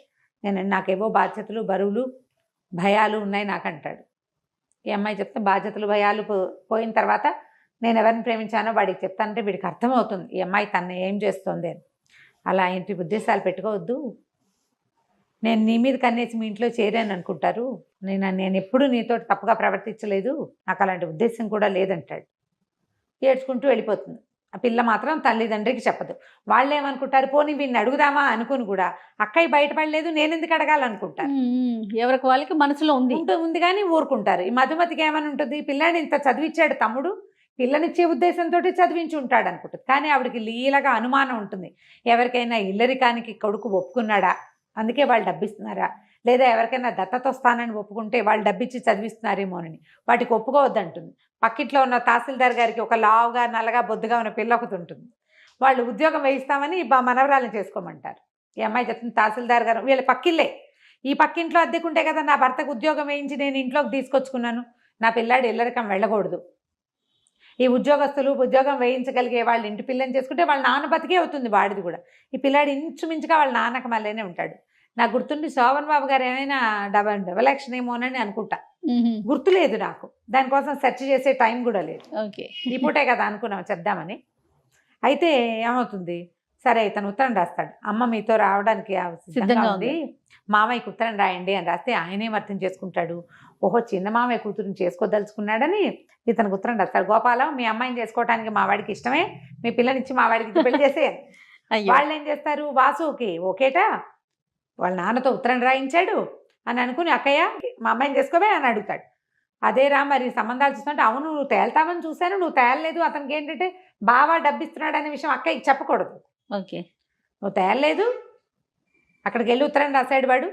నాకేవో బాధ్యతలు బరువులు భయాలు ఉన్నాయి నాకంటాడు. ఈ అమ్మాయి చెప్తే, బాధ్యతలు భయాలు పోయిన తర్వాత నేను ఎవరిని ప్రేమించానో వాడికి చెప్తానంటే వీడికి అర్థమవుతుంది ఈ అమ్మాయి తను ఏం చేస్తుంది అని. అలా ఇంటి ఉద్దేశాలు పెట్టుకోవద్దు, నేను నీ మీద కన్నేసి మీ ఇంట్లో చేరాను అనుకుంటారు, నేను ఎప్పుడు నీతో తప్పుగా ప్రవర్తించలేదు, నాకు అలాంటి ఉద్దేశం కూడా లేదంటాడు. ఏడ్చుకుంటూ వెళ్ళిపోతుంది. ఆ పిల్ల మాత్రం తల్లిదండ్రికి చెప్పదు. వాళ్ళు ఏమనుకుంటారు, పోనీ వీడిని అడుగుదామా అనుకుని కూడా అక్కయ్య బయటపడలేదు, నేను ఎందుకు అడగాలనుకుంటారు. ఎవరికి వాళ్ళకి మనసులో ఉంది కానీ ఊరుకుంటారు. ఈ మధుమతికి ఏమని ఉంటుంది, పిల్లాడిని ఇంత చదివించాడు తమ్ముడు, పిల్లనిచ్చే ఉద్దేశంతో చదివించి ఉంటాడు అనుకుంటుంది. కానీ ఆవిడకి లీలగా అనుమానం ఉంటుంది, ఎవరికైనా ఇల్లరికానికి కొడుకు ఒప్పుకున్నాడా, అందుకే వాళ్ళు డబ్బిస్తున్నారా, లేదా ఎవరికైనా దత్తత వస్తానని ఒప్పుకుంటే వాళ్ళు డబ్బిచ్చి చదివిస్తున్నారేమోనని. వాటికి ఒప్పుకోవద్దంటుంది. పక్కింట్లో ఉన్న తహసీల్దార్ గారికి ఒక లావుగా నల్లగా బొద్దుగా ఉన్న పిల్ల ఒకటి ఉంటుంది, వాళ్ళు ఉద్యోగం వేయిస్తామని మనవరాలను చేసుకోమంటారు. ఈ అమ్మాయి చెప్తుంది, తహసీల్దార్ గారు వీళ్ళ పక్కిల్లే, ఈ పక్కింట్లో అద్దెకుంటే కదా నా భర్తకు ఉద్యోగం వేయించి నేను ఇంట్లోకి తీసుకొచ్చుకున్నాను, నా పిల్లాడు ఇల్లరికం వెళ్ళకూడదు. ఈ ఉద్యోగస్తులు ఉద్యోగం వేయించగలిగే వాళ్ళ ఇంటి పిల్లని చేసుకుంటే వాళ్ళ నాన్న బతికే అవుతుంది వాడిది కూడా. ఈ పిల్లాడు ఇంచుమించుగా వాళ్ళ నాన్నక మళ్ళీనే ఉంటాడు. నాకు గుర్తుండి శోభన్ బాబు గారు ఏమైనా డబల్ యాక్షన్ ఏమోనని అనుకుంటా, గుర్తులేదు నాకు, దానికోసం సెర్చ్ చేసే టైం కూడా లేదు. ఓకే, ఈ పూటే కదా అనుకున్నాం చెప్దామని. అయితే ఏమవుతుంది, సరే ఇతను ఉత్తరం రాస్తాడు, అమ్మ మీతో రావడానికి సిద్ధంగా ఉంది, మామయ్యకి ఉత్తరం రాయండి అని రాస్తే ఆయనేం అర్థం చేసుకుంటాడు, ఓహో చిన్న మామయ్య కూతురుని చేసుకోదలుచుకున్నాడని ఇతనికి ఉత్తరం రాస్తాడు. గోపాలం, మీ అమ్మాయిని చేసుకోవడానికి మా వాడికి ఇష్టమే, మీ పిల్లనిచ్చి మా వాడికి పెళ్లి చేసేయాలి. వాళ్ళు ఏం చేస్తారు, వాసుకి ఓకేటా వాళ్ళ నాన్నతో ఉత్తరం రాయించాడు అని అనుకుని, అక్కయ్య మా అమ్మాయిని చేసుకోవే అని అడుగుతాడు. అదేరా మరి సంబంధాలు చూస్తుంటే, అవును నువ్వు తేల్తామని చూశాను, నువ్వు తేలలేదు, అతనికి ఏంటంటే బాగా డబ్బిస్తున్నాడు అనే విషయం అక్కయ్యకి చెప్పకూడదు. ఓకే, నువ్వు తేలలేదు, అక్కడికి వెళ్ళి ఉత్తరం రాశాడు వాడు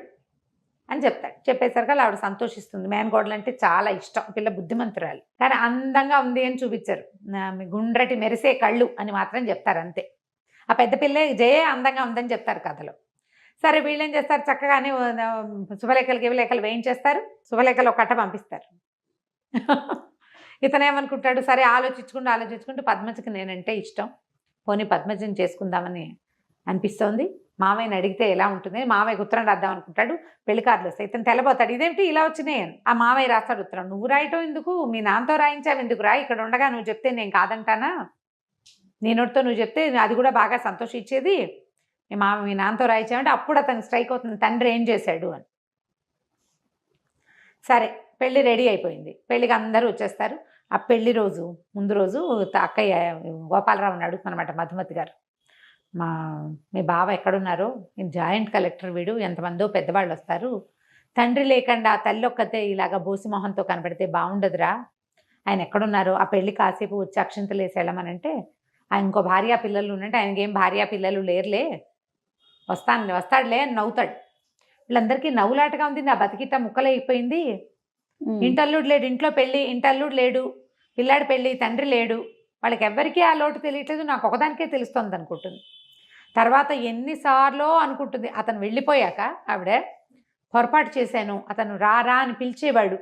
అని చెప్తాడు. చెప్పేసరికి ఆవిడ సంతోషిస్తుంది. మేనకోడలు అంటే చాలా ఇష్టం, పిల్ల బుద్ధిమంతురాలు, కానీ అందంగా ఉంది అని చూపించారు, గుండ్రటి మెరిసే కళ్ళు అని మాత్రం చెప్తారు అంతే. ఆ పెద్ద పిల్లే జయ అందంగా ఉందని చెప్తారు కథలో. సరే వీళ్ళేం చేస్తారు, చక్కగానే శుభలేఖలు వేయించేస్తారు, శుభలేఖలు ఒక కట్ట పంపిస్తారు. ఇతనేమనుకుంటాడు, సరే ఆలోచించుకుంటూ పద్మజకి నేనంటే ఇష్టం, పోనీ పద్మజని చేసుకుందామని అనిపిస్తోంది, మామయ్యని అడిగితే ఎలా ఉంటుంది, మామయ్యకి ఉత్తరం రాద్దాం అనుకుంటాడు, పెళ్లి కార్డులు వస్తాయి, ఇతను తెల్లబోతాడు, ఇదేంటి ఇలా వచ్చినాయి అని. ఆ మామయ్య రాస్తాడు ఉత్తరం, నువ్వు రాయటం ఎందుకు, మీ నాన్నతో రాయించావు ఎందుకు రా, ఇక్కడ ఉండగా నువ్వు చెప్తే నేను కాదంటానా, నీ నోటితో నువ్వు చెప్తే అది కూడా బాగా సంతోషించేది, మీ నాన్నతో రాయించామంటే అప్పుడు అతనికి స్ట్రైక్ అవుతుంది తండ్రి ఏం చేశాడు అని. సరే పెళ్లి రెడీ అయిపోయింది, పెళ్ళికి అందరూ వచ్చేస్తారు. ఆ పెళ్లి రోజు ముందు రోజు అక్కయ్య గోపాలరావుని అడుగుతున్నమాట మధుమతి గారు, మీ బావ ఎక్కడున్నారో, జాయింట్ కలెక్టర్ వీడు, ఎంతమందో పెద్దవాళ్ళు వస్తారు, తండ్రి లేకుండా తల్లి ఒక్కతే ఇలాగా బోసి మొహంతో కనపడితే బాగుండదురా, ఆయన ఎక్కడున్నారో ఆ పెళ్లి కాసేపు వచ్చి అక్షింతలు వేసి వెళ్ళమనంటే, ఆయన ఇంకో భార్యా పిల్లలు ఉన్నట్టే, ఆయనకేం భార్యా పిల్లలు లేరులే, వస్తాడులే అని నవ్వుతాడు. వీళ్ళందరికీ నవ్వులాటగా ఉంది, నా బతికిట్ట ముక్కలైపోయింది, ఇంటల్లుడు లేడు, ఇంట్లో పెళ్ళి, ఇంటల్లుడు లేడు, పిల్లాడి పెళ్ళి, తండ్రి లేడు, వాళ్ళకి ఎవ్వరికీ ఆ లోటు తెలియట్లేదు, నాకు ఒకదానికే తెలుస్తుంది అనుకుంటుంది. తర్వాత ఎన్నిసార్లు అనుకుంటుంది, అతను వెళ్ళిపోయాక ఆవిడ పొరపాటు చేశాను, అతను రారా అని పిలిచేవాడు,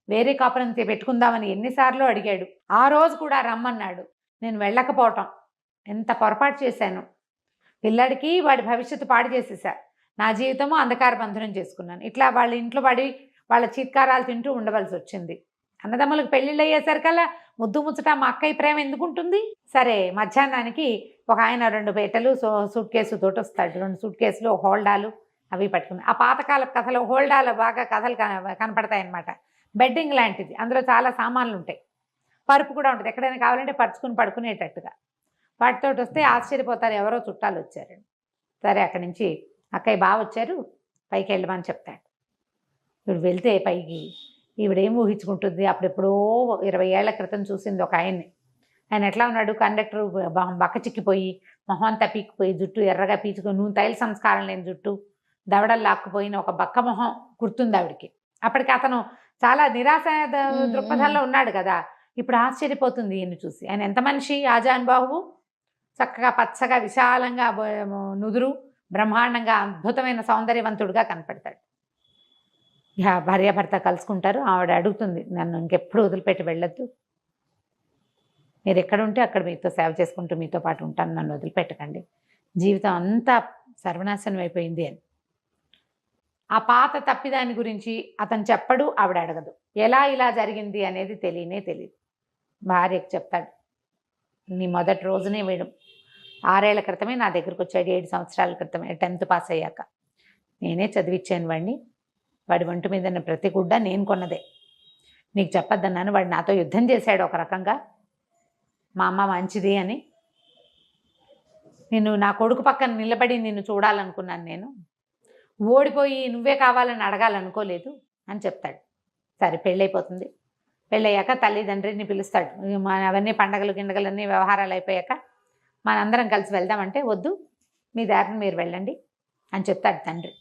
వేరే కాపురం పెట్టుకుందామని ఎన్నిసార్లు అడిగాడు, ఆ రోజు కూడా రమ్మన్నాడు, నేను వెళ్ళకపోవటం ఎంత పొరపాటు చేశాను, పిల్లాడికి వాడి భవిష్యత్తు పాడు చేసేసా, నా జీవితము అంధకార బంధనం చేసుకున్నాను, ఇట్లా వాళ్ళ ఇంట్లో పడి వాళ్ళ చీత్కారాలు తింటూ ఉండవలసి వచ్చింది. అన్నదమ్ములకు పెళ్ళిళ్ళు అయ్యేసరికల్లా ముద్దు ముచ్చట మా అక్కయ్య ప్రేమ ఎందుకుంటుంది. సరే మధ్యాహ్నానికి ఒక ఆయన 2 పెట్టెలు సూట్ కేసు తోటి వస్తాడు, 2 సూట్ కేసులు హోల్డాలు అవి పట్టుకుని. ఆ పాతకాల కథలు హోల్డాలు బాగా కథలు కనపడతాయి అన్నమాట. బెడ్డింగ్ లాంటిది, అందులో చాలా సామాన్లు ఉంటాయి, పరుపు కూడా ఉంటుంది, ఎక్కడైనా కావాలంటే పరుచుకుని పడుకునేటట్టుగా. వాటితో వస్తే ఆశ్చర్యపోతారు, ఎవరో చుట్టాలు వచ్చారండి. సరే అక్కడి నుంచి అక్కయ్య బాగా వచ్చారు, పైకి వెళ్ళమని చెప్తాడు. ఇప్పుడు వెళ్తే పైకి ఈవిడేం ఊహించుకుంటుంది, అప్పుడెప్పుడో 20 ఏళ్ల క్రితం చూసింది ఒక ఆయన్ని. ఆయన ఎట్లా ఉన్నాడు, కండక్టర్ బక్క చిక్కిపోయి, మొహం అంతా పీక్కుపోయి, జుట్టు ఎర్రగా పీచుకొని, నూనె తైల సంస్కారం లేని జుట్టు, దవడలు లాక్కుపోయిన ఒక బక్క మొహం గుర్తుంది ఆవిడికి. అప్పటికి అతను చాలా నిరాశ దృక్పథంలో ఉన్నాడు కదా. ఇప్పుడు ఆశ్చర్యపోతుంది ఈయన్ని చూసి, ఆయన ఎంత మనిషి, ఆజానుబాహువు, చక్కగా పచ్చగా విశాలంగా నుదురు, బ్రహ్మాండంగా అద్భుతమైన సౌందర్యవంతుడుగా కనపడతాడు. భార్యాభర్త కలుసుకుంటారు. ఆవిడ అడుగుతుంది, నన్ను ఇంకెప్పుడు వదిలిపెట్టి వెళ్ళొద్దు, మీరు ఎక్కడుంటే అక్కడ మీతో సేవ చేసుకుంటూ మీతో పాటు ఉంటాను, నన్ను వదిలిపెట్టకండి, జీవితం అంతా సర్వనాశనం అయిపోయింది అని. ఆ పాత తప్పిదాని గురించి అతను చెప్పడు, ఆవిడ అడగదు, ఎలా ఇలా జరిగింది అనేది తెలియదు. భార్యకు చెప్తాడు, నీ మొదటి రోజునే వీడు 6 ఏళ్ల క్రితమే నా దగ్గరకు వచ్చాడు, 7 సంవత్సరాల క్రితమే, 10th పాస్ అయ్యాక నేనే చదివిచ్చాను వాడిని, వాడి ఒంటి మీద ప్రతి గుడ్డ నేను కొన్నదే, నీకు చెప్పొద్దన్నాను, వాడు నాతో యుద్ధం చేశాడు ఒక రకంగా, మా అమ్మ మంచిది అని, నిన్ను నా కొడుకు పక్కన నిలబడి నిన్ను చూడాలనుకున్నాను, నేను ఓడిపోయి నువ్వే కావాలని అడగాలనుకోలేదు అని చెప్తాడు. సరే పెళ్ళైపోతుంది. పెళ్ళయ్యాక తల్లిదండ్రిని పిలుస్తాడు, అవన్నీ పండగలు గిండగలన్నీ వ్యవహారాలు అయిపోయాక మనందరం కలిసి వెళ్దామంటే, వద్దు మీ దారిని మీరు వెళ్ళండి అని చెప్తాడు తండ్రి.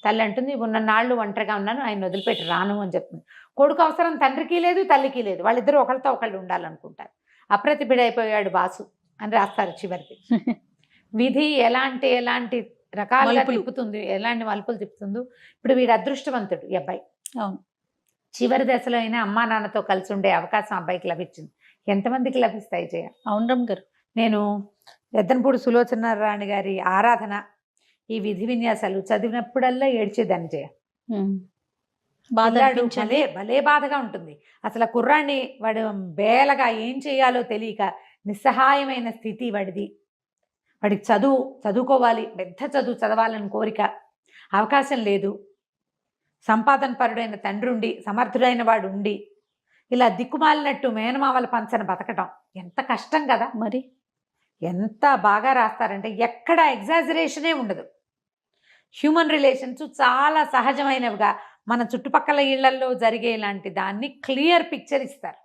తల్లి అంటుంది, ఉన్న నాళ్ళు ఒంటరిగా ఉన్నాను, ఆయన వదిలిపెట్టి రాను అని చెప్తుంది. కొడుకు అవసరం తండ్రికి లేదు, తల్లికి లేదు, వాళ్ళిద్దరూ ఒకరితో ఒకళ్ళు ఉండాలనుకుంటారు. అప్రతిభుడైపోయాడు బాసు అని రాస్తారు చివరికి. విధి ఎలాంటి రకాలుగా తిప్పుతుంది, ఎలాంటి మలుపులు తిప్పుతుందో. ఇప్పుడు వీడు అదృష్టవంతుడు ఈ అబ్బాయి. అవును, చివరి దశలో అయినా అమ్మా నాన్నతో కలిసి ఉండే అవకాశం అబ్బాయికి లభించింది. ఎంతమందికి లభిస్తాయి జయ? అవును రమ్మ గారు. నేను ఎద్దనపూడి సులోచన రాణి గారి ఆరాధన, ఈ విధి విన్యాసాలు చదివినప్పుడల్లా ఏడ్చేదాన్ని జయ. భలే బాధగా ఉంటుంది. అసలు కుర్రాన్ని వాడు బేలగా ఏం చేయాలో తెలియక నిస్సహాయమైన స్థితి వాడిది. వాడికి చదువుకోవాలి, పెద్ద చదువు చదవాలని కోరిక, అవకాశం లేదు. సంపాదన పరుడైన తండ్రి ఉండి, సమర్థుడైన వాడు ఉండి, ఇలా దిక్కుమాలినట్టు మేనమావల పంచన బతకటం ఎంత కష్టం కదా. మరి ఎంత బాగా రాస్తారంటే ఎక్కడ ఎగ్జాజరేషనే ఉండదు. హ్యూమన్ రిలేషన్స్ చాలా సహజమైనవిగా మన చుట్టుపక్కల ఇళ్లల్లో జరిగే ఇలాంటి దాన్ని క్లియర్ పిక్చర్ ఇస్తారు.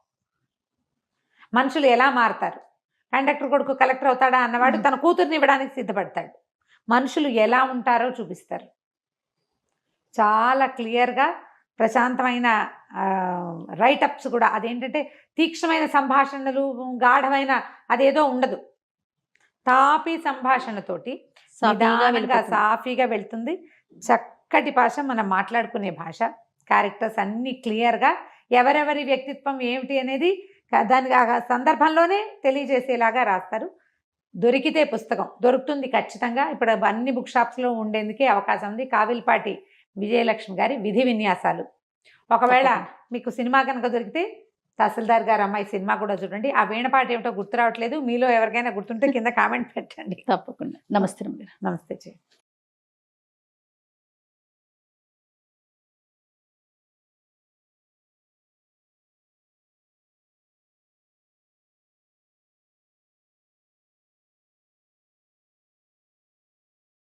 మనుషులు ఎలా మారుతారు, కండక్టర్ కొడుకు కలెక్టర్ అవుతాడా అన్నవాడు తన కూతుర్ని ఇవ్వడానికి సిద్ధపడతాడు. మనుషులు ఎలా ఉంటారో చూపిస్తారు. చాలా క్లియర్గా ప్రశాంతమైన రైటప్స్ కూడా. అదేంటంటే తీక్షణమైన సంభాషణలు, గాఢమైన అదేదో ఉండదు. తాపీ సంభాషణతోటి సాఫీగా వెళ్తుంది. చక్కటి భాష, మనం మాట్లాడుకునే భాష. క్యారెక్టర్స్ అన్నీ క్లియర్గా ఎవరెవరి వ్యక్తిత్వం ఏమిటి అనేది దాని సందర్భంలోనే తెలియజేసేలాగా రాస్తారు. దొరికితే పుస్తకం దొరుకుతుంది ఖచ్చితంగా. ఇప్పుడు అన్ని బుక్ షాప్స్లో ఉండేందుకే అవకాశం ఉంది. కావిలిపాటి విజయలక్ష్మి గారి విధి విన్యాసాలు. ఒకవేళ మీకు సినిమా కనుక దొరికితే తహసీల్దార్ గారు అమ్మాయి సినిమా కూడా చూడండి. ఆ వీణపాట ఏమిటో గుర్తు రావట్లేదు. మీలో ఎవరికైనా గుర్తుంటే కింద కామెంట్ పెట్టండి. తప్పకుండా. నమస్తే రమ్య గారు. నమస్తే.